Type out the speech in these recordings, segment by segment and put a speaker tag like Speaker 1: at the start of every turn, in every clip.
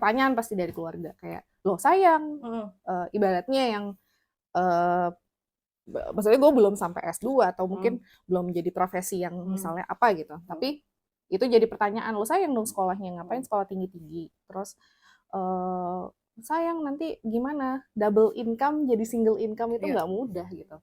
Speaker 1: pertanyaan pasti dari keluarga kayak, loh sayang, ibaratnya yang maksudnya gue belum sampai S2 atau mungkin belum jadi profesi yang misalnya apa gitu, tapi itu jadi pertanyaan, lo sayang dong sekolahnya, ngapain sekolah tinggi-tinggi, terus sayang nanti gimana double income jadi single income itu nggak mudah gitu.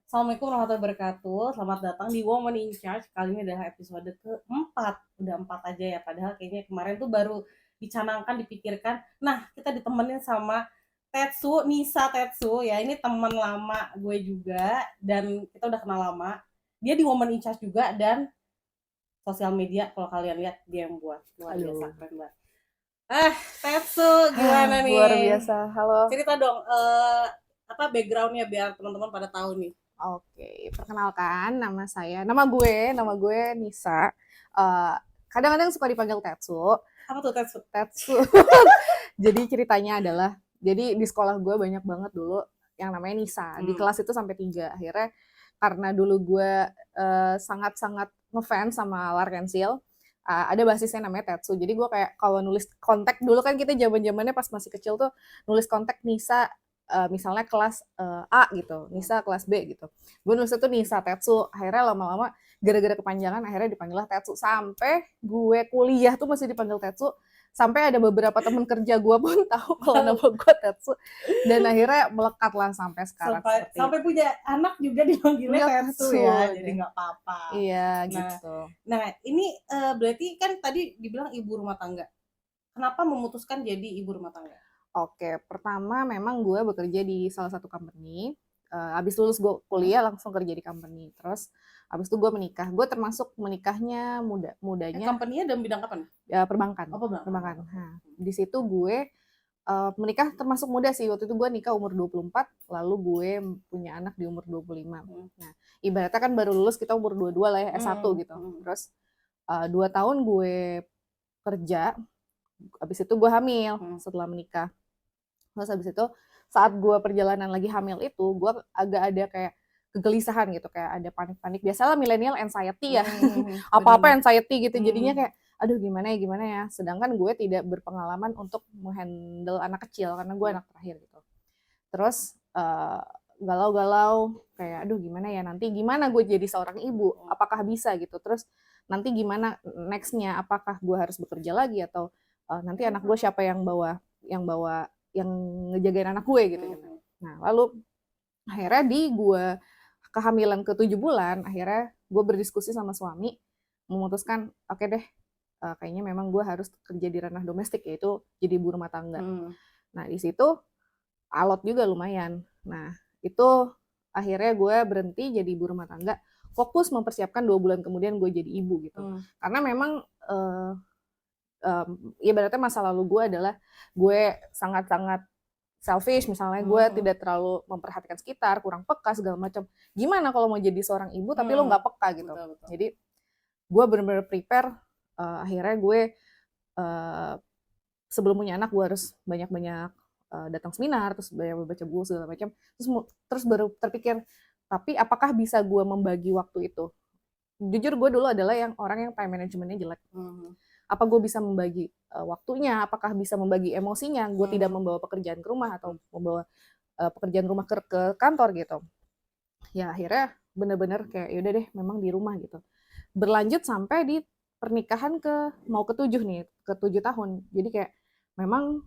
Speaker 2: Assalamualaikum warahmatullahi wabarakatuh. Selamat datang di Woman in Charge. Kali ini adalah episode keempat. Udah 4 aja ya, padahal kayaknya kemarin tuh baru dicanangkan, dipikirkan. Nah, kita ditemenin sama Nisa Tetsu ya. Ini teman lama gue juga dan kita udah kenal lama. Dia di Woman in Charge juga dan sosial media kalau kalian lihat dia yang buat. Luar biasa, keren banget. Tetsu gimana nih?
Speaker 1: Luar biasa. Halo.
Speaker 2: Cerita dong apa backgroundnya biar teman-teman pada tahu nih.
Speaker 1: Oke, perkenalkan nama gue Nisa. Kadang-kadang suka dipanggil Tetsu.
Speaker 2: Apa tuh Tetsu?
Speaker 1: Tetsu. Jadi ceritanya adalah, jadi di sekolah gue banyak banget dulu yang namanya Nisa. Di kelas itu sampai 3. Akhirnya karena dulu gue sangat-sangat ngefans sama Larkensil, ada basisnya namanya Tetsu. Jadi gue kayak kalau nulis kontak dulu kan kita zaman-zamannya pas masih kecil tuh nulis kontak Nisa, misalnya kelas A gitu, Nisa kelas B gitu. Gue nulis itu Nisa Tetsu. Akhirnya lama-lama gara-gara kepanjangan akhirnya dipanggillah Tetsu. Sampai gue kuliah tuh masih dipanggil Tetsu. Sampai ada beberapa temen kerja gue pun tahu kalau nama gue Tetsu. Dan akhirnya melekat lah sampai sekarang.
Speaker 2: Sampai punya anak juga dipanggilnya Tetsu ya, jadi nggak apa-apa.
Speaker 1: Iya gitu.
Speaker 2: Nah ini berarti kan tadi dibilang ibu rumah tangga. Kenapa memutuskan jadi ibu rumah tangga?
Speaker 1: Oke, pertama memang gue bekerja di salah satu company. Abis lulus gue kuliah langsung kerja di company. Terus abis itu gue menikah. Gue termasuk menikahnya mudanya.
Speaker 2: Company-nya dalam bidang apa nih?
Speaker 1: Perbankan. Perbankan. Nah, di situ gue menikah termasuk muda sih. Waktu itu gue nikah umur 24, lalu gue punya anak di umur 25. Nah, ibaratnya kan baru lulus kita umur 22 lah ya, S1 gitu. Terus 2 tahun gue kerja, abis itu gue hamil setelah menikah. Terus habis itu saat gue perjalanan lagi hamil itu, gue agak ada kayak kegelisahan gitu, kayak ada panik-panik. Biasalah milenial anxiety ya, apa-apa anxiety gitu. Jadinya kayak, aduh gimana ya. Sedangkan gue tidak berpengalaman untuk menghandle anak kecil, karena gue anak terakhir gitu. Terus galau-galau, kayak aduh gimana ya, nanti gimana gue jadi seorang ibu, apakah bisa gitu. Terus nanti gimana next-nya, apakah gue harus bekerja lagi, atau nanti anak gue siapa yang ngejagain anak gue gitu. Nah, lalu akhirnya di gue kehamilan ke 7 bulan, akhirnya gue berdiskusi sama suami, memutuskan, oke deh, kayaknya memang gue harus kerja di ranah domestik, yaitu jadi ibu rumah tangga. Nah, di situ alot juga lumayan. Nah, itu akhirnya gue berhenti jadi ibu rumah tangga, fokus mempersiapkan 2 bulan kemudian gue jadi ibu gitu. Karena memang ibaratnya masa lalu gue adalah gue sangat-sangat selfish, misalnya gue tidak terlalu memperhatikan sekitar, kurang peka segala macam. Gimana kalau mau jadi seorang ibu tapi lo nggak peka gitu. Betul. Jadi gue benar-benar prepare. Akhirnya gue sebelum punya anak gue harus banyak-banyak datang seminar, terus banyak baca buku segala macam. Terus baru terpikir, tapi apakah bisa gue membagi waktu itu? Jujur gue dulu adalah orang yang time managementnya jelek. Apa gue bisa membagi waktunya, apakah bisa membagi emosinya, gue tidak membawa pekerjaan ke rumah atau membawa pekerjaan rumah ke kantor gitu. Ya akhirnya bener-bener kayak yaudah deh memang di rumah gitu. Berlanjut sampai di pernikahan mau ke-7 nih, ke-7 tahun. Jadi kayak memang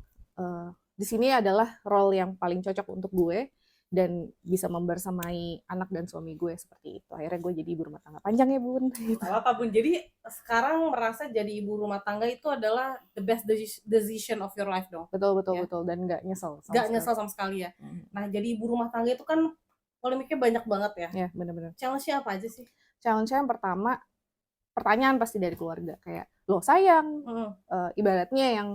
Speaker 1: di sini adalah role yang paling cocok untuk gue, dan bisa membersamai anak dan suami gue seperti itu. Akhirnya gue jadi ibu rumah tangga. Panjang ya Bun.
Speaker 2: Gitu. Apa Bun, jadi sekarang merasa jadi ibu rumah tangga itu adalah the best decision of your life dong?
Speaker 1: Betul, dan gak nyesel
Speaker 2: sama sekali ya. Nah jadi ibu rumah tangga itu kan polemiknya banyak banget ya.
Speaker 1: Iya, benar-benar.
Speaker 2: Challenge-nya apa aja sih?
Speaker 1: Challenge-nya yang pertama, pertanyaan pasti dari keluarga. Kayak, loh sayang, ibaratnya yang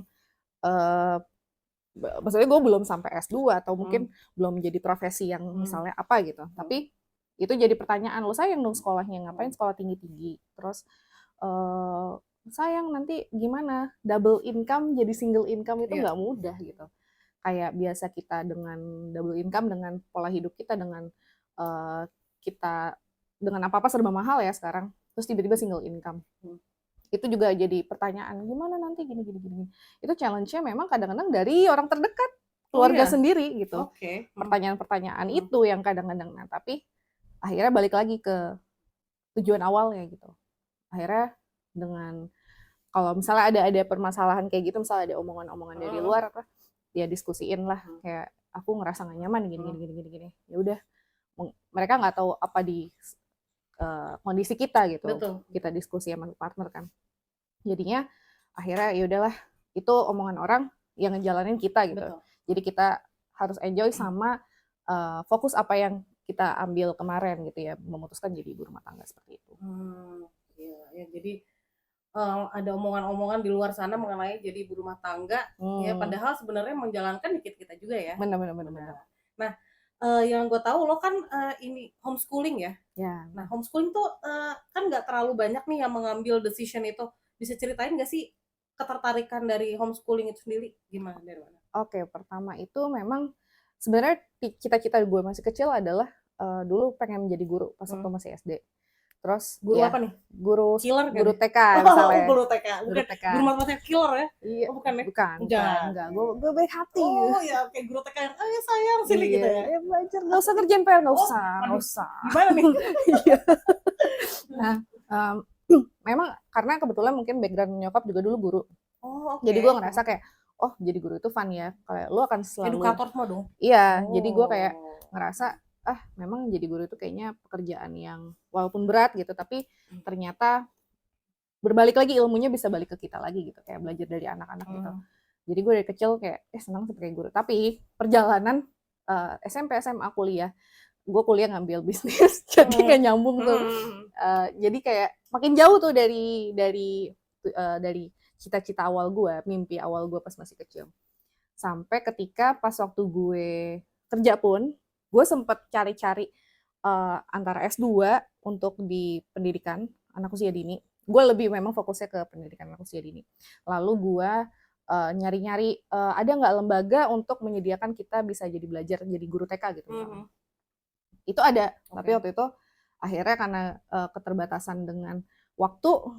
Speaker 1: maksudnya gue belum sampai S2 atau mungkin belum jadi profesi yang misalnya apa gitu. Tapi itu jadi pertanyaan, lo sayang dong sekolahnya, ngapain sekolah tinggi-tinggi. Terus sayang nanti gimana double income jadi single income itu nggak mudah gitu. Kayak biasa kita dengan double income, dengan pola hidup kita, dengan kita dengan apa-apa serba mahal ya sekarang, terus tiba-tiba single income. Itu juga jadi pertanyaan, gimana nanti gini. Itu challenge-nya memang kadang-kadang dari orang terdekat, keluarga sendiri gitu. Pertanyaan-pertanyaan itu yang kadang-kadang, nah tapi akhirnya balik lagi ke tujuan awalnya gitu. Akhirnya dengan kalau misalnya ada permasalahan kayak gitu, misalnya ada omongan-omongan dari luar apa, ya diskusiin lah kayak aku ngerasa gak nyaman gini. Ya udah, mereka nggak tahu apa di kondisi kita gitu.
Speaker 2: Betul.
Speaker 1: Kita diskusi sama partner kan. Jadinya akhirnya ya udahlah, itu omongan orang yang ngejalanin kita gitu.
Speaker 2: Betul.
Speaker 1: Jadi kita harus enjoy sama fokus apa yang kita ambil kemarin gitu ya, memutuskan jadi ibu rumah tangga seperti itu.
Speaker 2: Ya jadi ada omongan-omongan di luar sana mengenai jadi ibu rumah tangga, ya padahal sebenarnya menjalankan dikit kita juga ya.
Speaker 1: Benar.
Speaker 2: Nah, yang gue tahu lo kan ini homeschooling ya. Nah, homeschooling tuh kan nggak terlalu banyak nih yang mengambil decision itu. Bisa ceritain nggak sih ketertarikan dari homeschooling itu sendiri gimana, dari mana?
Speaker 1: Oke, pertama itu memang sebenarnya cita-cita gue masih kecil adalah dulu pengen menjadi guru pas waktu masih SD. Terus
Speaker 2: guru apa nih?
Speaker 1: Guru
Speaker 2: killer
Speaker 1: guru
Speaker 2: kan?
Speaker 1: TK misalnya.
Speaker 2: Guru TK. Guru matematika killer ya?
Speaker 1: Iya.
Speaker 2: Bukan ya?
Speaker 1: Enggak. Gue baik hati.
Speaker 2: Ya kayak guru TK yang sayang sini gitu ya.
Speaker 1: Ya belajar, nggak usah kerjain PR, nggak usah.
Speaker 2: Gimana nih?
Speaker 1: Nah, memang karena kebetulan mungkin background nyokap juga dulu guru. Jadi gue ngerasa kayak, jadi guru itu fun ya. Kayak lu akan selalu
Speaker 2: edukator semua dong.
Speaker 1: Iya, jadi gue kayak ngerasa memang jadi guru itu kayaknya pekerjaan yang walaupun berat gitu, tapi ternyata berbalik lagi ilmunya bisa balik ke kita lagi gitu, kayak belajar dari anak-anak gitu. Jadi gue dari kecil kayak senang sebagai guru. Tapi perjalanan SMP, SMA, kuliah, gue kuliah ngambil bisnis, jadi kayak nyambung tuh. Jadi kayak makin jauh tuh dari cita-cita awal gue, mimpi awal gue pas masih kecil. Sampai ketika pas waktu gue kerja pun, gue sempet cari-cari antara S2 untuk di pendidikan anak usia dini. Gue lebih memang fokusnya ke pendidikan anak usia dini. Lalu gue nyari-nyari ada nggak lembaga untuk menyediakan kita bisa jadi belajar jadi guru TK gitu. Itu ada, tapi waktu itu akhirnya karena keterbatasan dengan waktu,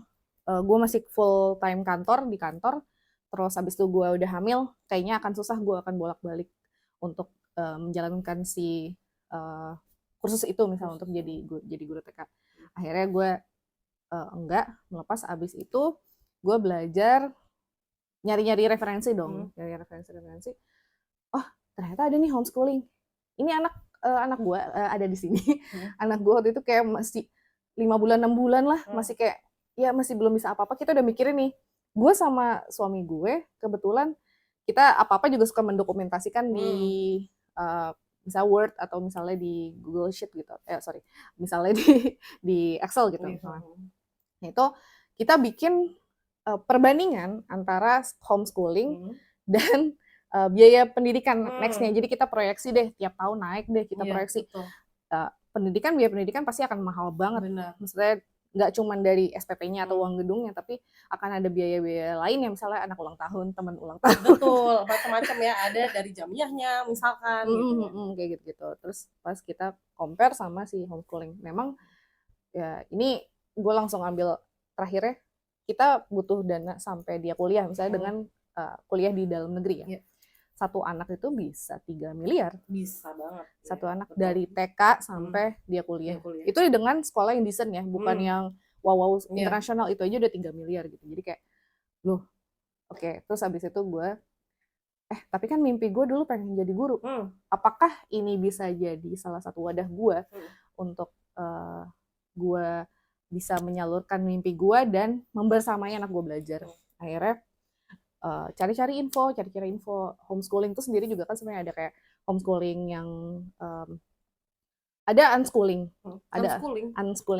Speaker 1: gue masih full time di kantor, terus habis itu gue udah hamil, kayaknya akan susah, gue akan bolak-balik untuk menjalankan si kursus itu misalnya untuk jadi guru TK. Akhirnya gue enggak melepas. Abis itu gue belajar nyari-nyari referensi dong, nyari referensi. Ternyata ada nih homeschooling. Ini anak gue ada di sini. Anak gue waktu itu kayak masih 5 bulan 6 bulan lah, masih kayak ya masih belum bisa apa-apa. Kita udah mikirin nih, gue sama suami gue kebetulan kita apa-apa juga suka mendokumentasikan di misalnya Word atau misalnya di Google Sheet gitu. Misalnya di Excel gitu misalnya. Nah, itu kita bikin perbandingan antara homeschooling dan biaya pendidikan next-nya. Jadi kita proyeksi deh, tiap tahun naik deh, kita proyeksi. Biaya pendidikan pasti akan mahal banget. Maksudnya nggak cuma dari SPP-nya atau uang gedungnya, tapi akan ada biaya-biaya lain yang misalnya anak ulang tahun, teman ulang tahun.
Speaker 2: Betul, macam-macam ya, ada dari jamiahnya misalkan
Speaker 1: kayak gitu. Terus pas kita compare sama si homeschooling, memang ya ini gue langsung ambil terakhirnya, kita butuh dana sampai dia kuliah, misalnya dengan kuliah di dalam negeri ya. Satu anak itu bisa 3 miliar.
Speaker 2: Bisa banget.
Speaker 1: Satu anak dari TK sampai dia kuliah. Itu dengan sekolah yang decent ya, bukan yang wow internasional, itu aja udah 3 miliar gitu. Jadi kayak, loh, oke. Terus habis itu gue, tapi kan mimpi gue dulu pengen jadi guru. Apakah ini bisa jadi salah satu wadah gue untuk gue bisa menyalurkan mimpi gue dan membersamai anak gue belajar. Akhirnya cari-cari info homeschooling itu sendiri juga kan sebenarnya ada kayak homeschooling yang ada unschooling. Unschooling.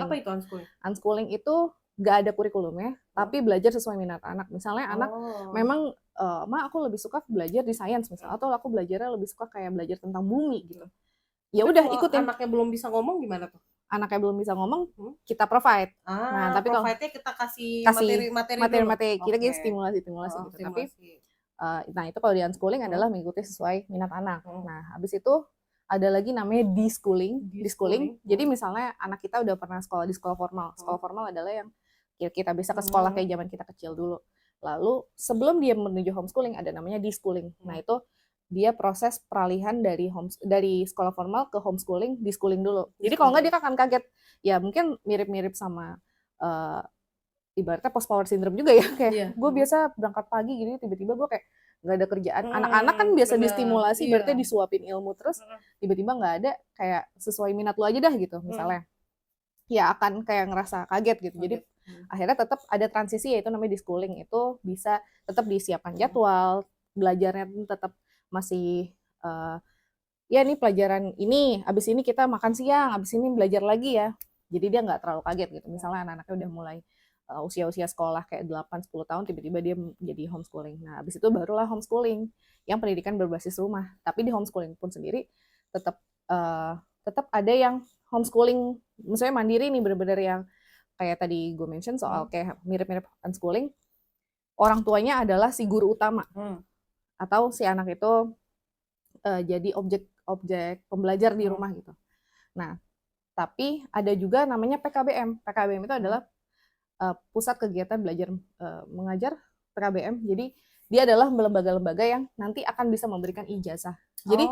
Speaker 2: Apa itu unschooling?
Speaker 1: Unschooling itu nggak ada kurikulumnya, tapi belajar sesuai minat anak. Misalnya anak memang aku lebih suka belajar di sains misalnya, atau aku belajarnya lebih suka kayak belajar tentang bumi gitu. Ya udah ikutin.
Speaker 2: Anaknya belum bisa ngomong gimana tuh?
Speaker 1: Anaknya belum bisa ngomong, kita provide.
Speaker 2: Nah, tapi kalau provide-nya kita kasih materi
Speaker 1: kita stimulasi gitu. Tapi nah itu kalau di unschooling adalah mengikuti sesuai minat anak. Nah, habis itu ada lagi namanya deschooling.
Speaker 2: Deschooling.
Speaker 1: Jadi misalnya anak kita udah pernah sekolah di sekolah formal. Sekolah formal adalah yang kita bisa ke sekolah kayak zaman kita kecil dulu. Lalu sebelum dia menuju homeschooling ada namanya deschooling. Nah itu dia proses peralihan dari sekolah formal ke homeschooling, deschooling dulu. Jadi kalau nggak dia akan kaget. Ya mungkin mirip-mirip sama ibaratnya post power syndrome juga ya, kayak gue biasa berangkat pagi gini tiba-tiba gue kayak nggak ada kerjaan. Anak-anak kan biasa distimulasi, berarti disuapin ilmu terus tiba-tiba nggak ada, kayak sesuai minat lu aja dah gitu misalnya. Ya akan kayak ngerasa kaget gitu. Jadi akhirnya tetap ada transisi, yaitu namanya deschooling. Itu bisa tetap disiapkan jadwal, belajarnya tetap masih ya ini pelajaran ini, abis ini kita makan siang, abis ini belajar lagi ya. Jadi dia nggak terlalu kaget gitu. Misalnya anak-anaknya udah mulai usia-usia sekolah kayak 8-10 tahun, tiba-tiba dia jadi homeschooling. Nah, abis itu barulah homeschooling yang pendidikan berbasis rumah. Tapi di homeschooling pun sendiri tetap ada yang homeschooling, misalnya mandiri nih, bener-bener yang kayak tadi gue mention soal kayak mirip-mirip unschooling. Orang tuanya adalah si guru utama atau si anak itu jadi objek pembelajar di rumah gitu. Nah, tapi ada juga namanya PKBM. PKBM itu adalah pusat kegiatan belajar mengajar, PKBM. Jadi dia adalah lembaga-lembaga yang nanti akan bisa memberikan ijazah. Jadi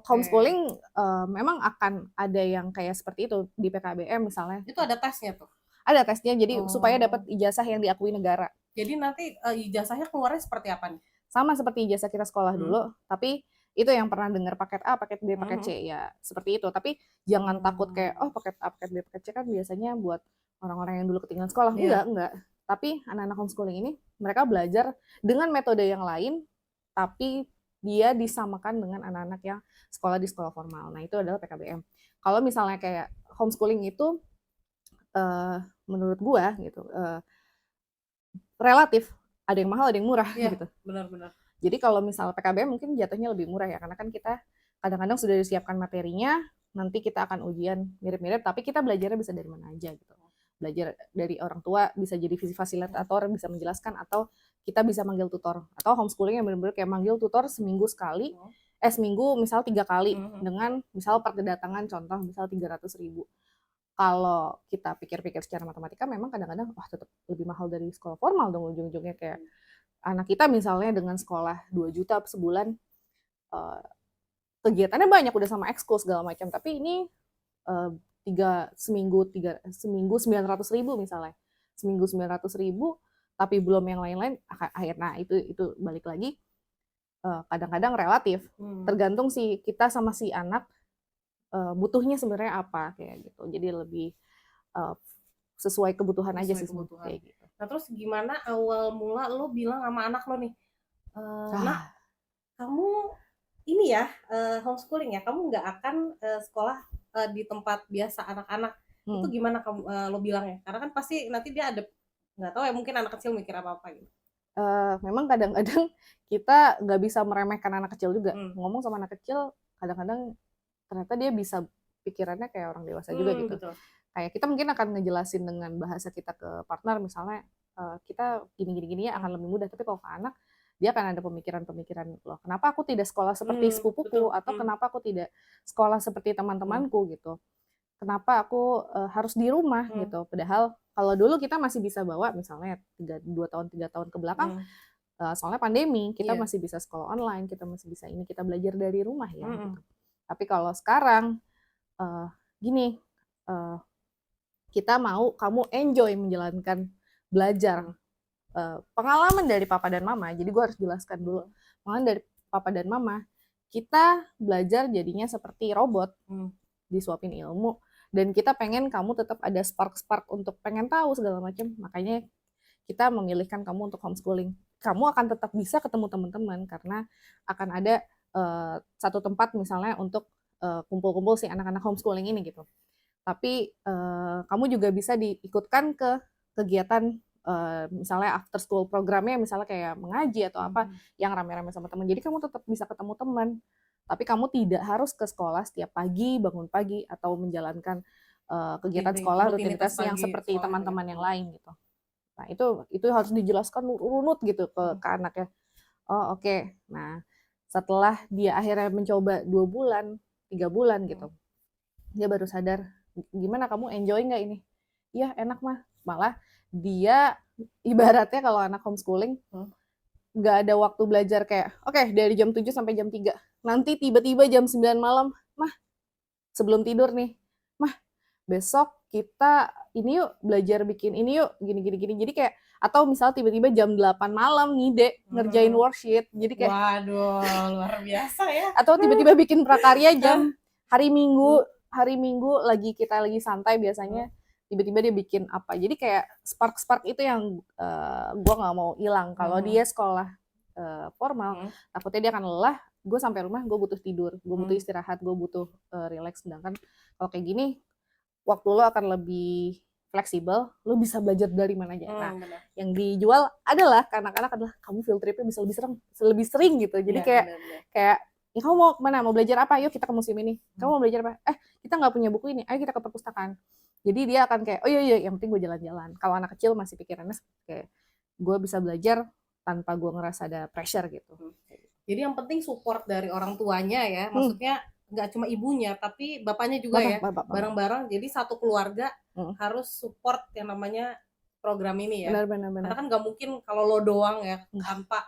Speaker 1: homeschooling memang akan ada yang kayak seperti itu di PKBM misalnya.
Speaker 2: Itu ada tesnya tuh?
Speaker 1: Ada tesnya, jadi supaya dapat ijazah yang diakui negara.
Speaker 2: Jadi nanti ijazahnya keluarnya seperti apa nih?
Speaker 1: Sama seperti ijazah kita sekolah dulu, tapi itu yang pernah dengar paket A, paket B, paket C, ya seperti itu. Tapi jangan takut kayak, oh paket A, paket B, paket C kan biasanya buat orang-orang yang dulu ketinggalan sekolah. Enggak. Tapi anak-anak homeschooling ini, mereka belajar dengan metode yang lain, tapi dia disamakan dengan anak-anak yang sekolah di sekolah formal. Nah, itu adalah PKBM. Kalau misalnya kayak homeschooling itu, menurut gua gitu, relatif, ada yang mahal, ada yang murah gitu.
Speaker 2: Benar-benar.
Speaker 1: Jadi kalau misalnya PKBM mungkin jatuhnya lebih murah ya, karena kan kita kadang-kadang sudah disiapkan materinya, nanti kita akan ujian mirip-mirip, tapi kita belajarnya bisa dari mana aja gitu. Belajar dari orang tua, bisa jadi fasilitator, bisa menjelaskan, atau kita bisa manggil tutor. Atau homeschooling yang benar-benar kayak manggil tutor seminggu sekali, seminggu misal 3 kali, dengan misal per kedatangan contoh misal 300.000. Kalau kita pikir-pikir secara matematika, memang kadang-kadang wah tetap lebih mahal dari sekolah formal dong ujung-ujungnya. Kayak anak kita misalnya dengan sekolah 2 juta sebulan, kegiatannya banyak udah sama ekskul segala macam, tapi ini seminggu 900.000 misalnya, seminggu 900.000, tapi belum yang lain-lain. Akhirnya itu balik lagi, kadang-kadang relatif, tergantung si kita sama si anak butuhnya sebenarnya apa kayak gitu. Jadi lebih sesuai kebutuhan aja sih kayak gitu.
Speaker 2: Nah terus gimana awal mula lo bilang sama anak lo nih, nah kamu ini ya homeschooling ya, kamu nggak akan sekolah di tempat biasa anak-anak. Itu gimana kamu lo bilangnya? Karena kan pasti nanti dia ada, nggak tahu ya, mungkin anak kecil mikir apa-apa gitu.
Speaker 1: Memang kadang-kadang kita nggak bisa meremehkan anak kecil juga. Ngomong sama anak kecil kadang-kadang ternyata dia bisa pikirannya kayak orang dewasa juga gitu.
Speaker 2: Betul.
Speaker 1: Kayak kita mungkin akan ngejelasin dengan bahasa kita ke partner misalnya, kita gini-gini ya akan lebih mudah. Tapi kalau ke anak, dia akan ada pemikiran-pemikiran, loh kenapa aku tidak sekolah seperti sepupuku, atau kenapa aku tidak sekolah seperti teman-temanku gitu. Kenapa aku harus di rumah gitu. Padahal kalau dulu kita masih bisa bawa misalnya 3 tahun ke belakang, soalnya pandemi, kita masih bisa sekolah online, kita masih bisa ini, kita belajar dari rumah ya gitu. Tapi kalau sekarang gini, kita mau kamu enjoy menjalankan belajar, pengalaman dari papa dan mama. Jadi gue harus jelaskan dulu, pengalaman dari papa dan mama, kita belajar jadinya seperti robot, disuapin ilmu, dan kita pengen kamu tetap ada spark untuk pengen tahu segala macam. Makanya kita memilihkan kamu untuk homeschooling. Kamu akan tetap bisa ketemu teman-teman karena akan ada satu tempat misalnya untuk kumpul-kumpul si anak-anak homeschooling ini gitu. Tapi kamu juga bisa diikutkan ke kegiatan misalnya after school programnya, misalnya kayak mengaji atau apa yang rame-rame sama teman. Jadi kamu tetap bisa ketemu teman. Tapi kamu tidak harus ke sekolah setiap pagi, bangun pagi, atau menjalankan kegiatan sekolah rutinitas yang seperti teman-teman yang lain gitu. Nah, itu harus dijelaskan runut gitu ke anaknya. Oh, oke. Nah, setelah dia akhirnya mencoba 2 bulan, 3 bulan gitu. Dia baru sadar, gimana kamu enjoy nggak ini? Iya enak mah. Malah dia ibaratnya kalau anak homeschooling nggak ada waktu belajar kayak oke, dari jam 7 sampai jam 3. Nanti tiba-tiba jam 9 malam, mah sebelum tidur nih, mah besok kita ini yuk belajar bikin ini yuk gini gini gini. Jadi kayak atau misal tiba-tiba jam 8 malam ngide ngerjain worksheet. Jadi kayak
Speaker 2: Waduh, luar biasa ya.
Speaker 1: atau tiba-tiba bikin prakarya jam hari Minggu lagi kita lagi santai biasanya tiba-tiba dia bikin apa. Jadi kayak spark itu yang gue nggak mau hilang. Kalau dia sekolah formal, takutnya dia akan lelah. Gue sampai rumah gue butuh tidur, gue butuh istirahat, gue butuh relax. Sedangkan kalau kayak gini waktu lo akan lebih fleksibel, lo bisa belajar dari mana aja. Nah, yang dijual adalah ke anak-anak adalah kamu field tripnya bisa lebih sering gitu. Jadi kayak ya kamu mau kemana? Mau belajar apa? Yuk kita ke museum ini. Kamu mau belajar apa? Kita nggak punya buku ini. Ayo kita ke perpustakaan. Jadi dia akan kayak, oh iya, yang penting gue jalan-jalan. Kalau anak kecil masih pikirannya kayak gue bisa belajar tanpa gue ngerasa ada pressure gitu.
Speaker 2: Jadi yang penting support dari orang tuanya ya. Maksudnya nggak cuma ibunya tapi bapaknya juga ya, bareng-bareng. Jadi satu keluarga harus support yang namanya program ini ya.
Speaker 1: Benar.
Speaker 2: Karena kan nggak mungkin kalau lo doang ya tanpa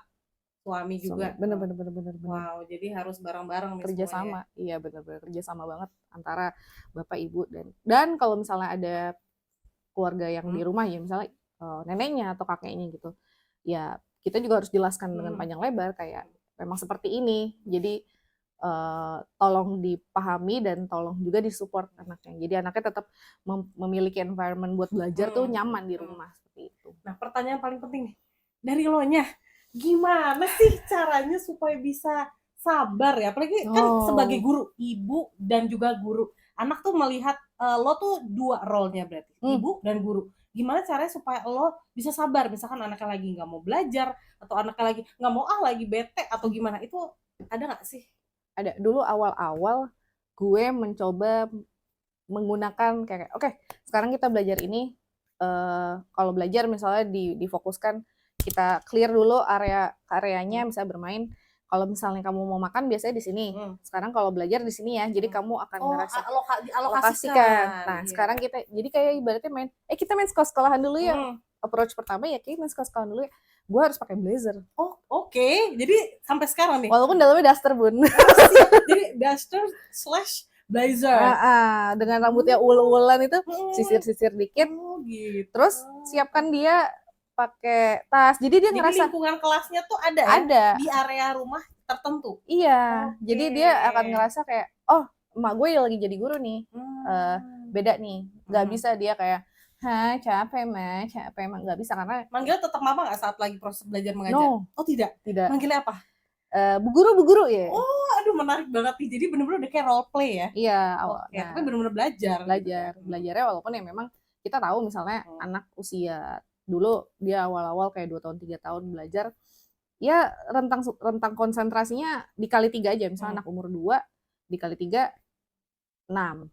Speaker 2: suami juga.
Speaker 1: Benar.
Speaker 2: Wow, jadi harus bareng-bareng nih
Speaker 1: kerjasama. Iya benar-benar kerjasama banget antara bapak ibu dan kalau misalnya ada keluarga yang di rumah ya misalnya neneknya atau kakeknya gitu, ya kita juga harus jelaskan dengan panjang lebar kayak memang seperti ini. Jadi tolong dipahami dan tolong juga disupport anaknya. Jadi anaknya tetap memiliki environment buat belajar tuh nyaman di rumah seperti itu.
Speaker 2: Nah, pertanyaan paling penting nih dari lo nya, gimana sih caranya supaya bisa sabar ya? Apalagi kan sebagai guru, ibu dan juga guru. Anak tuh melihat lo tuh dua role-nya berarti, ibu dan guru. Gimana caranya supaya lo bisa sabar? Misalkan anaknya lagi nggak mau belajar atau anaknya lagi nggak mau lagi bete atau gimana? Itu ada nggak sih?
Speaker 1: Ada. Dulu awal-awal gue mencoba menggunakan kayak oke, sekarang kita belajar ini. Kalau belajar misalnya difokuskan kita clear dulu areanya misalnya bermain. Kalau misalnya kamu mau makan biasanya di sini. Sekarang kalau belajar di sini ya. Jadi kamu akan ngerasa alokasikan. Nah, sekarang kita jadi kayak ibaratnya main kita main sekolah-sekolahan dulu ya. Approach pertama ya kayak main sekolah-sekolahan dulu ya. Gue harus pakai blazer.
Speaker 2: Oh, oke. Jadi sampai sekarang nih.
Speaker 1: Walaupun dalamnya daster, Bun.
Speaker 2: Jadi daster / blazer.
Speaker 1: Dengan rambutnya ul-ulan itu sisir-sisir dikit.
Speaker 2: Gitu.
Speaker 1: Terus siapkan dia pakai tas. Jadi dia ngerasa
Speaker 2: lingkungan kelasnya tuh ada ya? Di area rumah tertentu.
Speaker 1: Iya. Jadi dia akan ngerasa kayak emak gue lagi jadi guru nih. Beda nih. Gak bisa dia kayak capek mah nggak bisa karena
Speaker 2: manggil tetap mama nggak saat lagi proses belajar mengajar?
Speaker 1: No.
Speaker 2: Oh tidak.
Speaker 1: Manggilnya
Speaker 2: apa?
Speaker 1: Bu guru ya.
Speaker 2: Oh, aduh menarik banget nih. Jadi benar-benar udah kayak role play ya?
Speaker 1: Iya.
Speaker 2: Tapi benar-benar belajar.
Speaker 1: Belajarnya walaupun ya memang kita tahu misalnya anak usia dulu dia awal-awal kayak 2 tahun 3 tahun belajar ya rentang konsentrasinya dikali 3 aja. Misalnya anak umur 2 dikali 3 6.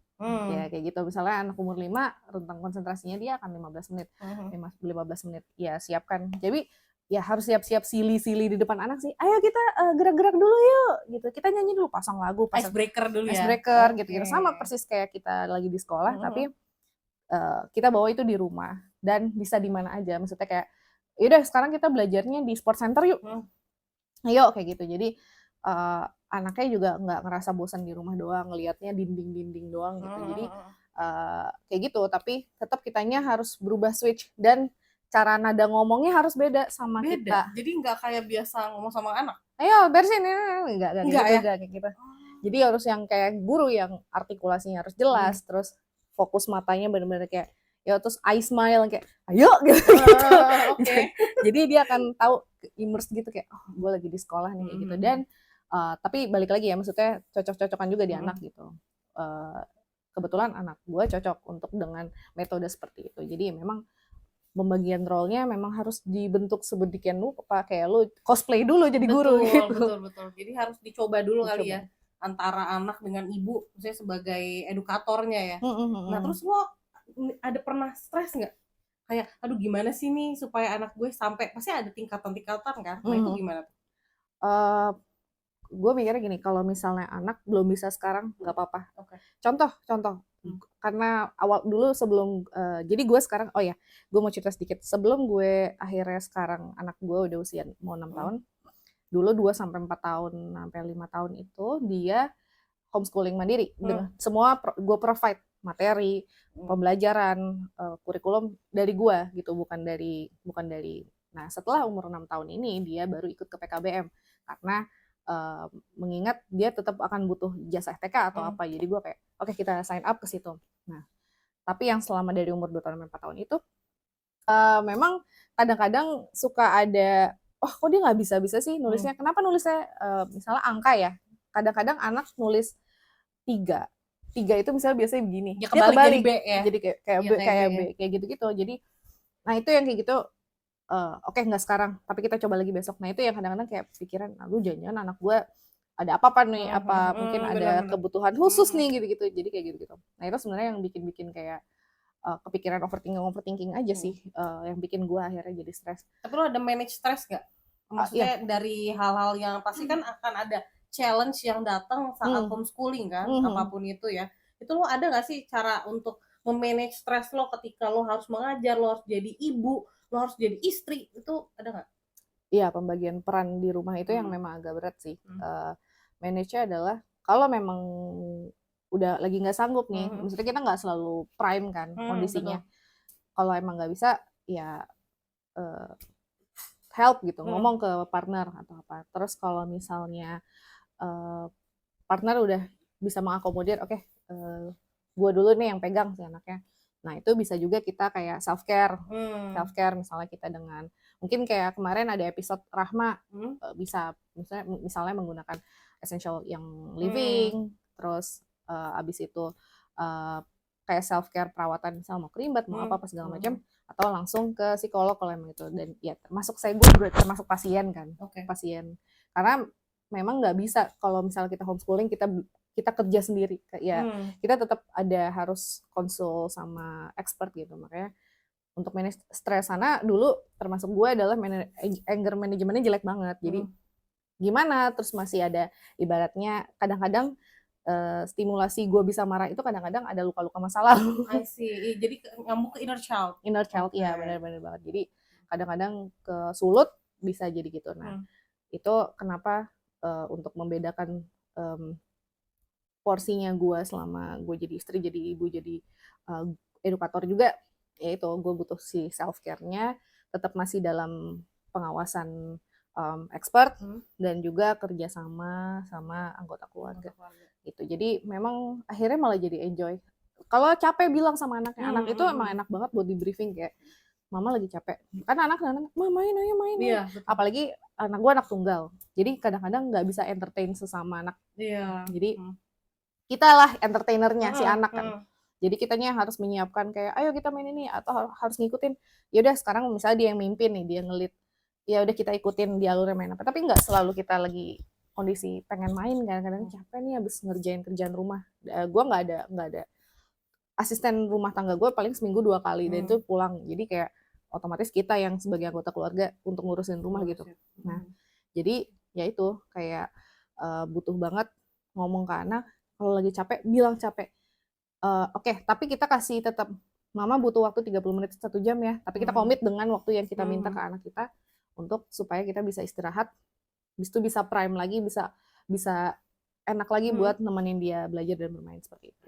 Speaker 1: Ya kayak gitu. Misalnya anak umur 5 rentang konsentrasinya dia akan 15 menit. 15 menit. Ya siapkan. Jadi ya harus siap-siap sili-sili di depan anak sih. Ayo kita gerak-gerak dulu yuk gitu. Kita nyanyi dulu, pasang lagu,
Speaker 2: icebreaker dulu ya.
Speaker 1: Icebreaker gitu. Sama persis kayak kita lagi di sekolah tapi kita bawa itu di rumah dan bisa di mana aja. Maksudnya kayak yaudah sekarang kita belajarnya di sport center yuk. Ayo kayak gitu. Jadi anaknya juga nggak ngerasa bosan di rumah doang, ngelihatnya dinding-dinding doang gitu. Jadi kayak gitu, tapi tetap kitanya harus berubah switch dan cara nada ngomongnya harus beda sama kita.
Speaker 2: Jadi nggak kayak biasa ngomong sama anak.
Speaker 1: Ayo bersin ini enggak kayak gitu. Jadi harus yang kayak guru yang artikulasinya harus jelas, terus fokus matanya benar-benar kayak ya terus eye smile kayak ayo gitu. Jadi dia akan tahu immerse gitu kayak gue lagi di sekolah nih kayak gitu. Dan tapi balik lagi ya maksudnya cocok-cocokan juga di anak gitu. Kebetulan anak gue cocok untuk dengan metode seperti itu. Jadi memang pembagian role-nya memang harus dibentuk sedemikian rupa kayak lu cosplay dulu jadi guru gitu.
Speaker 2: Betul. Jadi harus dicoba dulu kali ya antara anak dengan ibu misalnya sebagai edukatornya ya. Nah, terus lo ada pernah stres nggak? Kayak aduh gimana sih nih supaya anak gue sampai pasti ada tingkatan kan? Nah, itu gimana tuh?
Speaker 1: gue mikirnya gini, kalau misalnya anak belum bisa sekarang nggak apa-apa.
Speaker 2: Oke.
Speaker 1: Contoh, karena awal dulu sebelum jadi gue sekarang, oh ya, gue mau cerita sedikit. Sebelum gue akhirnya sekarang anak gue udah usia mau 6 tahun, dulu 2 sampai 4 tahun sampai 5 tahun itu dia homeschooling mandiri dengan semua gue provide materi, pembelajaran, kurikulum dari gue gitu, bukan dari. Nah, setelah umur 6 tahun ini dia baru ikut ke PKBM karena mengingat dia tetap akan butuh jasa FTK atau apa. Jadi gue kayak oke, kita sign up ke situ. Nah, tapi yang selama dari umur 2 tahun sampai 4 tahun itu memang kadang-kadang suka ada, oh kok dia nggak bisa-bisa sih nulisnya, kenapa nulisnya misalnya angka ya, kadang-kadang anak nulis 3 itu misalnya biasanya begini,
Speaker 2: Ya,
Speaker 1: dia
Speaker 2: kebalik jadi
Speaker 1: kebalik
Speaker 2: B ya.
Speaker 1: jadi kayak
Speaker 2: Iya,
Speaker 1: B,
Speaker 2: kayak B ya.
Speaker 1: kayak gitu-gitu. Jadi nah itu yang kayak gitu, oke nggak sekarang, tapi kita coba lagi besok. Nah itu yang kadang-kadang kayak pikiran, lu jangan-jangan anak gue ada apa-apa nih, apa mungkin ada
Speaker 2: Benar-benar.
Speaker 1: kebutuhan khusus nih gitu-gitu. Jadi kayak gitu-gitu. Nah itu sebenarnya yang bikin kayak kepikiran overthinking aja sih, yang bikin gue akhirnya jadi stres.
Speaker 2: Tapi lo ada manage stress gak? Maksudnya dari hal-hal yang pasti kan akan ada challenge yang datang saat homeschooling kan, apapun itu ya. Itu lo ada gak sih cara untuk memanage stress lo ketika lo harus mengajar, lo harus jadi ibu, lo harus jadi istri, itu ada gak?
Speaker 1: Iya, pembagian peran di rumah itu yang memang agak berat sih. Manage-nya adalah kalau memang udah lagi nggak sanggup nih, maksudnya kita nggak selalu prime kan kondisinya. Kalau emang nggak bisa, ya help gitu, ngomong ke partner atau apa. Terus kalau misalnya partner udah bisa mengakomodir, oke, gue dulu nih yang pegang si anaknya. Nah itu bisa juga kita kayak self care misalnya kita dengan mungkin kayak kemarin ada episode Rahma, bisa misalnya menggunakan essential yang living, terus abis itu kayak self care perawatan misalnya mau kerimbat mau apa segala macam, atau langsung ke psikolog kalau emang itu. Dan ya termasuk gue termasuk pasien kan, pasien, karena memang nggak bisa kalau misalnya kita homeschooling kita kerja sendiri ya, kita tetap ada harus konsul sama expert gitu. Makanya untuk manage stres sana dulu termasuk gue adalah anger manajemennya jelek banget. Jadi gimana, terus masih ada ibaratnya kadang-kadang stimulasi gue bisa marah itu kadang-kadang ada luka-luka masa lalu.
Speaker 2: I see. Jadi nyambung ke inner child.
Speaker 1: Iya, benar-benar banget. Jadi kadang-kadang ke sulut bisa jadi gitu. Nah itu kenapa untuk membedakan porsinya gue selama gue jadi istri, jadi ibu, jadi edukator juga, yaitu gue butuh si self care-nya tetap masih dalam pengawasan expert dan juga kerjasama sama anggota keluarga gitu. Jadi memang akhirnya malah jadi enjoy. Kalau capek bilang sama anaknya, anak itu emang enak banget buat di briefing kayak, mama lagi capek. Karena anak main ayo main. Iya, apalagi anak gue anak tunggal. Jadi kadang-kadang nggak bisa entertain sesama anak.
Speaker 2: Iya.
Speaker 1: Jadi kita lah entertainernya si anak kan. Jadi kitanya harus menyiapkan kayak ayo kita main ini, atau harus ngikutin. Ya udah sekarang misalnya dia yang mimpin nih, dia ngelit. Ya udah kita ikutin di alurnya main apa. Tapi nggak selalu kita lagi kondisi pengen main kan, kadang capek nih habis ngerjain kerjaan rumah. Gue nggak ada asisten rumah tangga gue paling seminggu 2 kali dan itu pulang. Jadi kayak otomatis kita yang sebagai anggota keluarga untuk ngurusin rumah gitu. Nah, jadi ya itu kayak butuh banget ngomong ke anak, kalau lagi capek bilang capek. Oke, tapi kita kasih tetap, mama butuh waktu 30 menit 1 jam ya, tapi kita komit dengan waktu yang kita minta ke anak kita untuk supaya kita bisa istirahat, habis itu bisa prime lagi, bisa enak lagi buat nemenin dia belajar dan bermain seperti itu.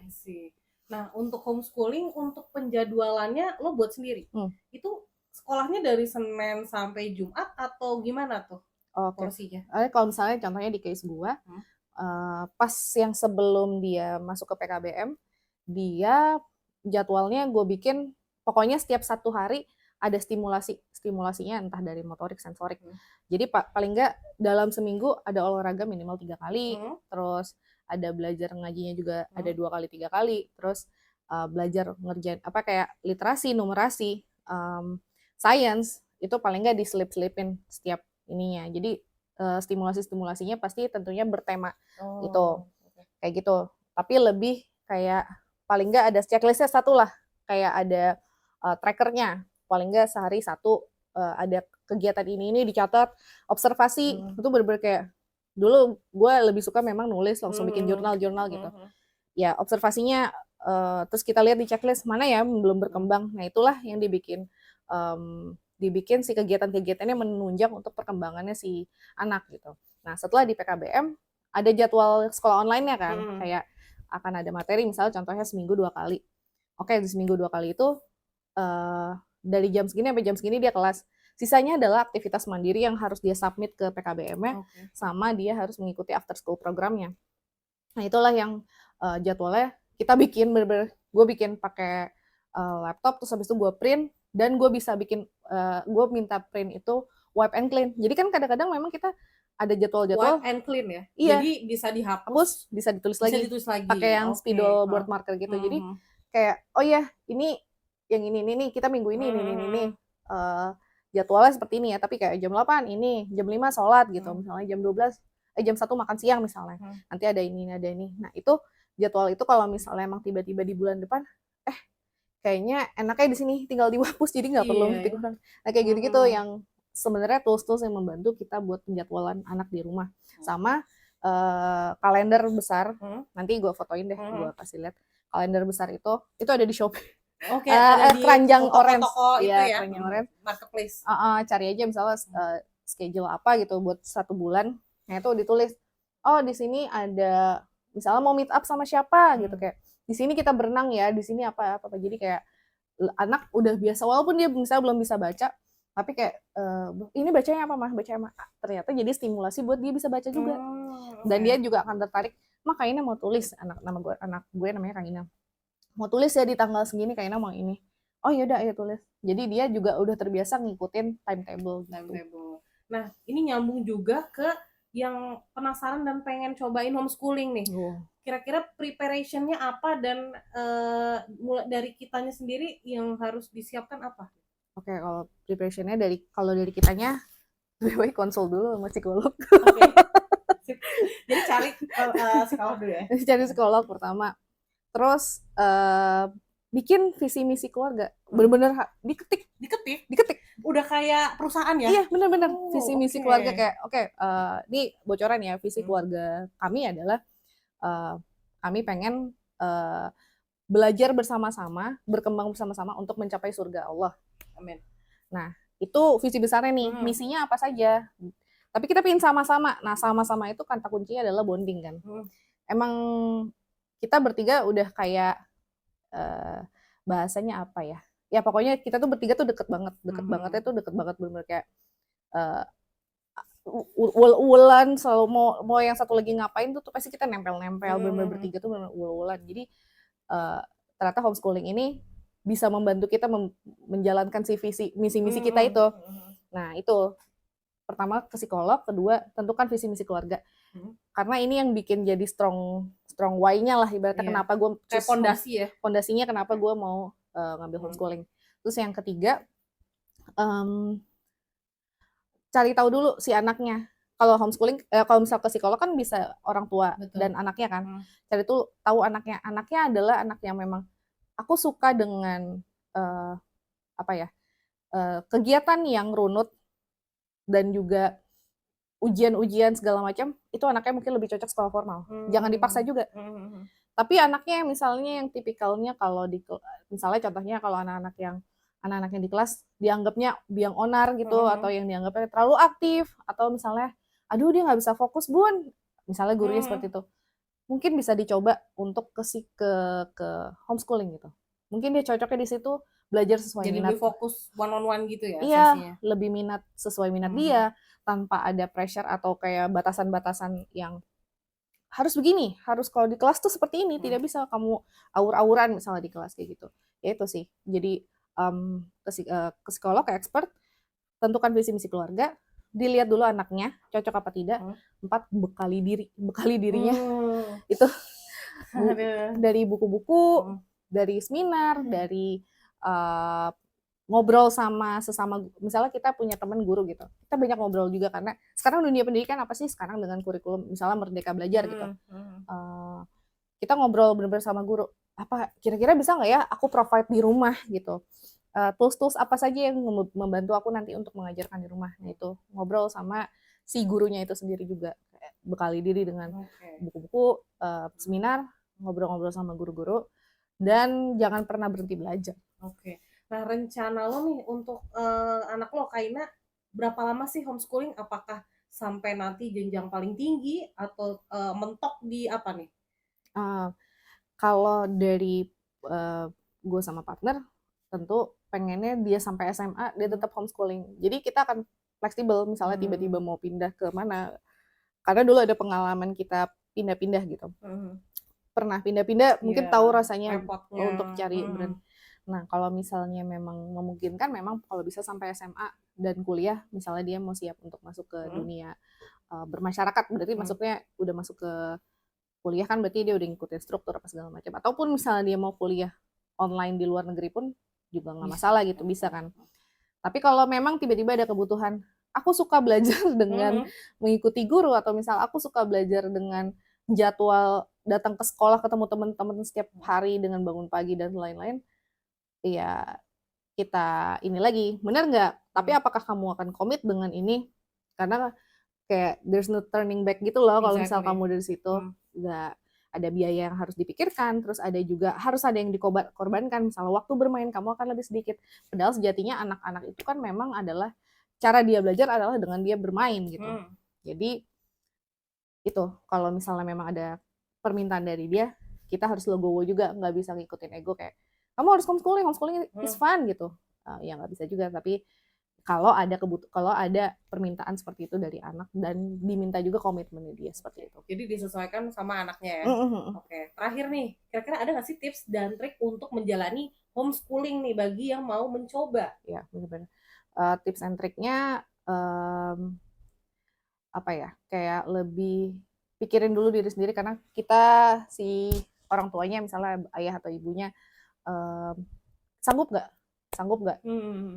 Speaker 2: Nah, untuk homeschooling, untuk penjadwalannya lo buat sendiri. Itu sekolahnya dari Senin sampai Jumat atau gimana tuh porsinya?
Speaker 1: Kalau misalnya contohnya di case gue, pas yang sebelum dia masuk ke PKBM, dia jadwalnya gue bikin pokoknya setiap 1 hari ada stimulasinya entah dari motorik, sensorik. Jadi paling nggak dalam seminggu ada olahraga minimal 3 kali, terus ada belajar ngajinya juga ada 2 kali 3 kali, terus belajar ngerjain apa kayak literasi, numerasi, science itu paling nggak diselip-selipin setiap ininya. Jadi stimulasinya pasti tentunya bertema itu kayak gitu. Tapi lebih kayak paling nggak ada checklistnya 1 lah, kayak ada trackernya. Paling nggak sehari 1 ada kegiatan ini dicatat, observasi itu bener-bener kayak dulu gue lebih suka memang nulis, langsung bikin jurnal-jurnal gitu. Ya observasinya terus kita lihat di checklist mana ya belum berkembang. Nah itulah yang dibikin si kegiatan-kegiatannya menunjang untuk perkembangannya si anak gitu. Nah setelah di PKBM ada jadwal sekolah online-nya kan, kayak akan ada materi misalnya contohnya seminggu 2 kali. Oke, di seminggu 2 kali itu dari jam segini sampai jam segini dia kelas. Sisanya adalah aktivitas mandiri yang harus dia submit ke PKBM-nya, sama dia harus mengikuti after school programnya. Nah itulah yang jadwalnya kita bikin bener-bener, gue bikin pakai laptop, terus habis itu gue print, dan gue bisa bikin, gue minta print itu wipe and clean. Jadi kan kadang-kadang memang kita ada jadwal-jadwal
Speaker 2: wipe and clean ya.
Speaker 1: Iya.
Speaker 2: Jadi bisa dihapus,
Speaker 1: bisa ditulis
Speaker 2: bisa
Speaker 1: lagi
Speaker 2: ditulis lagi.
Speaker 1: pakai yang spidol board marker gitu. Jadi kayak oh ya ini yang ini nih kita minggu ini ini jadwalnya seperti ini ya, tapi kayak jam 8 ini, jam 5 sholat gitu, misalnya jam 12 jam 1 makan siang misalnya. Nanti ada ini. Nah, itu jadwal itu kalau misalnya emang tiba-tiba di bulan depan kayaknya enaknya di sini tinggal dihapus jadi nggak perlu ngetik orang. Nah, kayak gitu-gitu yang sebenarnya tools-tools yang membantu kita buat penjadwalan anak di rumah. Sama kalender besar. Nanti gue fotoin deh, gue kasih lihat. Kalender besar itu ada di Shopee.
Speaker 2: Oke, ada di
Speaker 1: keranjang orange.
Speaker 2: toko-toko itu ya,
Speaker 1: keranjang orange.
Speaker 2: Marketplace.
Speaker 1: Cari aja misalnya schedule apa gitu buat 1 bulan. Nah, itu ditulis. Oh, di sini ada misalnya mau meet up sama siapa gitu, kayak di sini kita berenang ya, di sini apa. Jadi kayak anak udah biasa walaupun dia misalnya belum bisa baca, tapi kayak ini bacanya apa mah? Ternyata jadi stimulasi buat dia bisa baca juga. Dan dia juga akan tertarik, "Mah kayaknya mau tulis anak gue namanya Kang Ina. Mau tulis ya di tanggal segini kayaknya mau ini." Oh yaudah ayo tulis. Jadi dia juga udah terbiasa ngikutin timetable gitu.
Speaker 2: Nah, ini nyambung juga ke yang penasaran dan pengen cobain homeschooling nih. Kira-kira preparation-nya apa dan mulai dari kitanya sendiri yang harus disiapkan apa?
Speaker 1: Oke, kalau preparation-nya dari kitanya konsul dulu sama psikolog.
Speaker 2: Jadi cari psikolog dulu ya.
Speaker 1: Cari psikolog pertama. Terus bikin visi misi keluarga. Bener-bener diketik.
Speaker 2: Udah kayak perusahaan ya?
Speaker 1: Iya, bener-bener visi misi keluarga kayak ini bocoran ya, visi keluarga kami adalah kami pengen belajar bersama-sama, berkembang bersama-sama untuk mencapai surga Allah.
Speaker 2: Amin.
Speaker 1: Nah, itu visi besarnya nih. Misinya apa saja? Tapi kita pengen sama-sama. Nah, sama-sama itu kata kuncinya adalah bonding kan. Emang kita bertiga udah kayak bahasanya apa ya? Ya pokoknya kita tuh bertiga tuh deket banget bener-bener kayak ul-ulan selalu mau yang satu lagi ngapain tuh pasti kita nempel-nempel bener-bener bertiga tuh bener ul-ulan. Jadi ternyata homeschooling ini bisa membantu kita menjalankan si misi-misi kita itu. Nah, itu pertama ke psikolog, kedua tentukan visi misi keluarga. Karena ini yang bikin jadi strong why-nya lah ibaratnya kenapa gue
Speaker 2: kayak pondasi ya.
Speaker 1: Pondasinya kenapa gue mau ngambil homeschooling. Terus yang ketiga cari tahu dulu si anaknya. Kalau homeschooling, kalau misal ke psikolog kan bisa orang tua dan anaknya kan. Cari tahu anaknya. Anaknya adalah anak yang memang aku suka dengan kegiatan yang runut dan juga ujian-ujian segala macam. Itu anaknya mungkin lebih cocok sekolah formal. Jangan dipaksa juga. Tapi anaknya misalnya yang tipikalnya kalau misalnya contohnya kalau anak-anak yang di kelas dianggapnya biang onar gitu, atau yang dianggapnya terlalu aktif, atau misalnya aduh dia nggak bisa fokus bun, misalnya gurunya seperti itu, mungkin bisa dicoba untuk ke homeschooling gitu. Mungkin dia cocoknya di situ belajar sesuai
Speaker 2: jadi
Speaker 1: minat.
Speaker 2: Jadi lebih fokus one on one gitu ya?
Speaker 1: Iya, sesinya. Lebih minat sesuai minat dia, tanpa ada pressure atau kayak batasan-batasan yang harus begini, harus kalau di kelas tuh seperti ini, tidak bisa kamu aur-auran misalnya di kelas kayak gitu. Ya itu sih. Jadi ke psikolog, ke expert, tentukan visi misi keluarga, dilihat dulu anaknya cocok apa tidak. 4, bekali dirinya. Itu dari buku-buku, dari seminar, dari ngobrol sama sesama, misalnya kita punya teman guru gitu, kita banyak ngobrol juga karena sekarang dunia pendidikan apa sih sekarang dengan kurikulum misalnya Merdeka Belajar gitu. Kita ngobrol bener-bener sama guru, apa kira-kira bisa nggak ya aku provide di rumah gitu, tools-tools apa saja yang membantu aku nanti untuk mengajarkan di rumah. Nah itu ngobrol sama si gurunya itu sendiri juga, bekali diri dengan
Speaker 2: Oke.
Speaker 1: buku-buku, seminar, ngobrol-ngobrol sama guru-guru, dan jangan pernah berhenti belajar.
Speaker 2: Oke. Nah, rencana lo nih untuk anak lo Kaina berapa lama sih homeschooling? Apakah sampai nanti jenjang paling tinggi atau mentok di apa nih?
Speaker 1: Uh, Kalau dari gue sama partner, tentu pengennya dia sampai SMA dia tetap homeschooling. Jadi kita akan fleksibel, misalnya tiba-tiba mau pindah ke mana. Karena dulu ada pengalaman kita pindah-pindah gitu. Pernah pindah-pindah, mungkin tahu rasanya
Speaker 2: repotnya.
Speaker 1: untuk cari brand. Nah, kalau misalnya memang memungkinkan, memang kalau bisa sampai SMA dan kuliah, misalnya dia mau siap untuk masuk ke dunia bermasyarakat, berarti masuknya udah masuk ke kuliah kan, berarti dia udah ngikutin struktur apa segala macam. Ataupun misalnya dia mau kuliah online di luar negeri pun juga nggak masalah gitu, bisa kan. Tapi kalau memang tiba-tiba ada kebutuhan, aku suka belajar dengan mengikuti guru, atau misal aku suka belajar dengan jadwal datang ke sekolah ketemu teman-teman setiap hari dengan bangun pagi dan lain-lain, ya kita ini lagi, benar nggak? Tapi apakah kamu akan komit dengan ini? Karena kayak there's no turning back gitu loh, kalau misal kamu dari situ. Nggak ada biaya yang harus dipikirkan, terus ada juga harus ada yang dikorbankan, misalnya waktu bermain kamu akan lebih sedikit. Padahal sejatinya anak-anak itu kan memang adalah, cara dia belajar adalah dengan dia bermain gitu. Jadi itu, kalau misalnya memang ada permintaan dari dia, kita harus legowo juga, nggak bisa ngikutin ego kayak, kamu harus homeschooling is fun gitu. Ya nggak bisa juga, tapi kalau ada permintaan seperti itu dari anak dan diminta juga komitmennya dia seperti itu.
Speaker 2: Jadi disesuaikan sama anaknya ya. Oke, terakhir nih, kira-kira ada nggak sih tips dan trik untuk menjalani homeschooling nih bagi yang mau mencoba?
Speaker 1: Ya, benar-benar. Tips and triknya apa ya? Kayak lebih pikirin dulu diri sendiri, karena kita si orang tuanya, misalnya ayah atau ibunya, sanggup nggak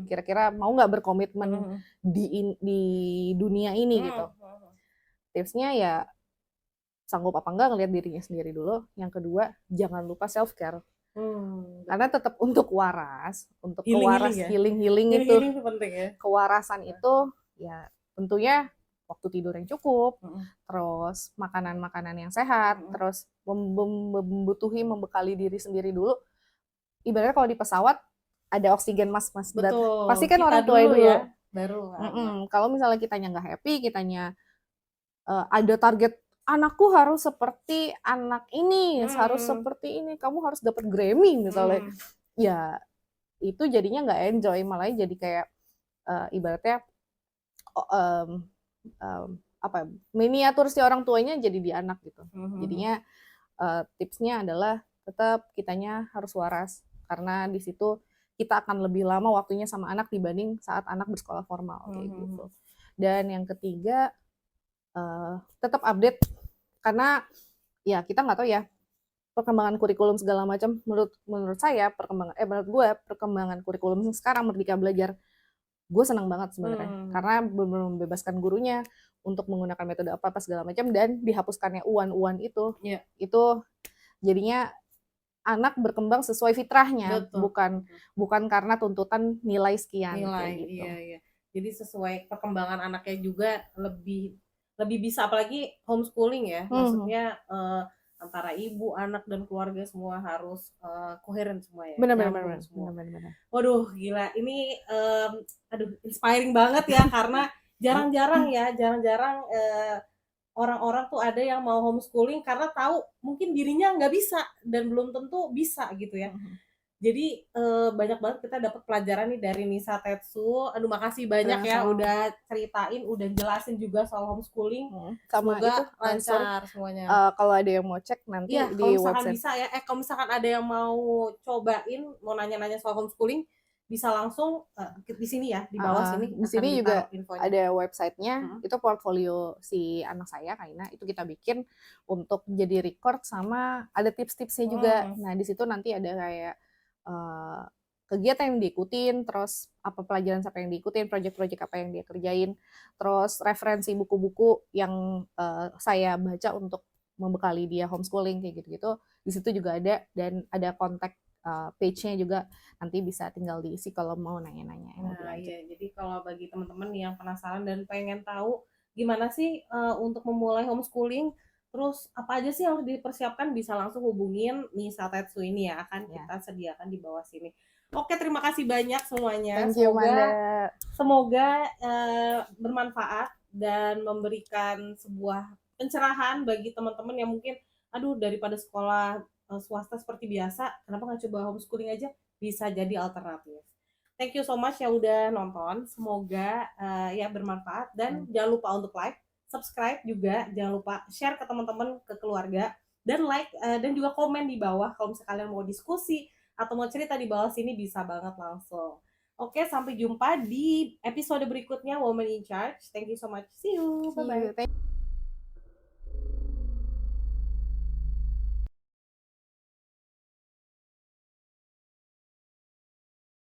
Speaker 1: kira-kira mau nggak berkomitmen di dunia ini gitu. Tipsnya ya sanggup apa enggak ngelihat dirinya sendiri dulu. Yang kedua, jangan lupa self care. Karena tetap untuk waras, untuk healing itu
Speaker 2: penting ya.
Speaker 1: Kewarasan itu ya tentunya waktu tidur yang cukup, terus makanan-makanan yang sehat, terus membutuhi membekali diri sendiri dulu. Ibaratnya kalau di pesawat ada oksigen mask.
Speaker 2: Betul.
Speaker 1: Pasti kan
Speaker 2: kita
Speaker 1: orang tua dulu
Speaker 2: ya, baru.
Speaker 1: Kalau misalnya kitanya nggak happy, kitanya ada target, anakku harus seperti anak ini, harus seperti ini, kamu harus dapat Grammy misalnya, ya itu jadinya nggak enjoy, malah jadi kayak ibaratnya apa miniatur si orang tuanya jadi di anak gitu. Jadinya tipsnya adalah tetap kitanya harus waras, karena di situ kita akan lebih lama waktunya sama anak dibanding saat anak bersekolah formal kayak gitu. Dan yang ketiga, tetap update, karena ya kita nggak tahu ya perkembangan kurikulum segala macam. Menurut saya menurut gue perkembangan kurikulum sekarang Merdeka Belajar, gue senang banget sebenarnya, karena benar-benar membebaskan gurunya untuk menggunakan metode apa segala macam, dan dihapuskannya uan itu jadinya anak berkembang sesuai fitrahnya. Bukan karena tuntutan nilai sekian kayak gitu.
Speaker 2: Iya. Jadi sesuai perkembangan anaknya juga, lebih bisa, apalagi homeschooling ya, maksudnya antara ibu, anak, dan keluarga semua harus koheren semua ya.
Speaker 1: Benar.
Speaker 2: Waduh, gila. Ini inspiring banget ya, karena jarang-jarang orang-orang tuh ada yang mau homeschooling karena tahu mungkin dirinya nggak bisa dan belum tentu bisa gitu ya. Jadi banyak banget kita dapat pelajaran nih dari Nisa Tetsu. Aduh, makasih banyak ya udah ceritain, udah jelasin juga soal homeschooling. Semoga lancar semuanya.
Speaker 1: Kalau ada yang mau cek nanti di website.
Speaker 2: Bisa ya. Kalau misalkan ada yang mau cobain, mau nanya-nanya soal homeschooling, bisa langsung di sini ya, di bawah sini.
Speaker 1: Di sini juga ada websitenya, itu portfolio si anak saya Kaina, itu kita bikin untuk jadi record, sama ada tips-tipsnya juga. Nah di situ nanti ada kayak kegiatan yang diikutin, terus apa pelajaran siapa yang diikutin, project-project apa yang dia kerjain, terus referensi buku-buku yang saya baca untuk membekali dia homeschooling kayak gitu-gitu. Di situ juga ada, dan ada kontak page-nya juga, nanti bisa tinggal diisi kalau mau nanya-nanya.
Speaker 2: Nah iya, jadi kalau bagi teman-teman yang penasaran dan pengen tahu gimana sih untuk memulai homeschooling, terus apa aja sih yang harus dipersiapkan, bisa langsung hubungin Nisa Tetsu ini ya, akan
Speaker 1: Ya.
Speaker 2: kita sediakan di bawah sini. Oke, terima kasih banyak semuanya.
Speaker 1: Thank you, Manda.
Speaker 2: Semoga bermanfaat dan memberikan sebuah pencerahan bagi teman-teman yang mungkin, aduh daripada sekolah swasta seperti biasa, kenapa nggak coba homeschooling aja? Bisa jadi alternatif. Thank you so much yang udah nonton. Semoga ya bermanfaat dan jangan lupa untuk like, subscribe juga, jangan lupa share ke teman-teman, ke keluarga, dan like dan juga komen di bawah kalau misalnya kalian mau diskusi atau mau cerita di bawah sini, bisa banget langsung. Oke, sampai jumpa di episode berikutnya Woman in Charge. Thank you so much. See you.
Speaker 1: See
Speaker 2: Bye-bye.
Speaker 1: you.